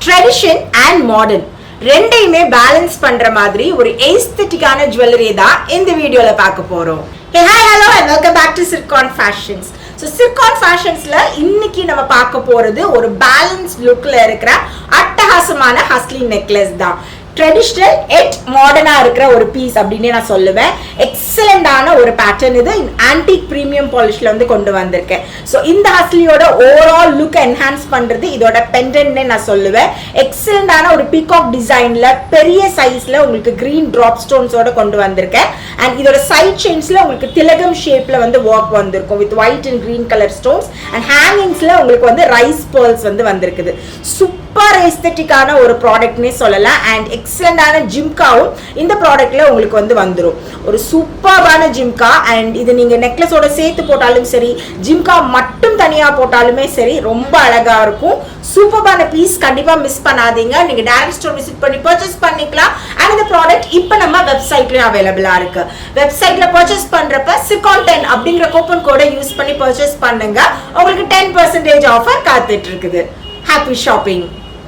Tradition and modern ரெண்டையுமே balance பண்ற மாதிரி ஒரு எஸ்தெட்டிக்கான ஜுவல்லரி தான் இந்த வீடியோல பார்க்க போறோம். Hey, hi, hello and welcome back to Sircon Fashions. So Sircon Fashionsல இன்னைக்கு நம்ம பார்க்க போறது ஒரு பேலன்ஸ் லுக்ல இருக்கிற அட்டகாசமான ஹஸ்லிங் நெக்லஸ் தான். ட்ரெடிஷ்னல் எட் மாடர்னா இருக்கிற ஒரு பீஸ் அப்படின்னு நான் சொல்லுவேன். எக்ஸலண்டான ஒரு பேட்டர்ன் இது ஆன்டிக் பிரீமியம் பாலிஷ்ல வந்து கொண்டு வந்திருக்கேன். ஸோ இந்த ஹஸ்லியோட ஓவரால் லுக் என்ஹான்ஸ் பண்றது இதோட பெண்டன்ட்னே நான் சொல்லுவேன். எக்ஸலண்டான ஒரு பீகாக் டிசைன்ல பெரிய சைஸ்ல உங்களுக்கு கிரீன் டிராப் ஸ்டோன்ஸோட கொண்டு வந்திருக்கேன். அண்ட் இதோட சைட் செயின்ஸ்ல உங்களுக்கு திலகம் ஷேப்ல வந்து ஒர்க் வந்திருக்கும் with white and green colour stones. And ஹேங்கிங்ஸ்ல உங்களுக்கு வந்து ரைஸ் பேர்ல்ஸ் வந்து வந்திருக்குது. சூப்பர் எஸ்தெட்டிக்கான ஒரு ப்ராடக்ட்னே சொல்லலாம். அண்ட் எக்ஸலண்டான ஜிம்காவும் இந்த ப்ராடக்ட்ல உங்களுக்கு வந்து வந்துடும். ஒரு சூப்பரான ஜிம்கா. அண்ட் இது நீங்க நெக்லஸோட சேர்த்து போட்டாலும் சரி, ஜிம்கா மட்டும் தனியா போட்டாலுமே சரி, ரொம்ப அழகா இருக்கும். சூப்பரான பீஸ், கண்டிப்பா மிஸ் பண்ணாதீங்க. நீங்க டைரக்ட் ஸ்டோர் விசிட் பண்ணி பர்ச்சேஸ் பண்ணிக்கலாம். அண்ட் இந்த ப்ராடக்ட் இப்போ நம்ம வெப்சைட்லயும் அவைலபிளா இருக்கு. வெப்சைட்ல பர்ச்சேஸ் பண்றப்ப Sircon 10 அப்படிங்கிற கூப்பன் கோடை யூஸ் பண்ணி பர்ச்சேஸ் பண்ணுங்க. உங்களுக்கு 10% ஆஃபர் காத்துட்டு இருக்குது. Happy shopping.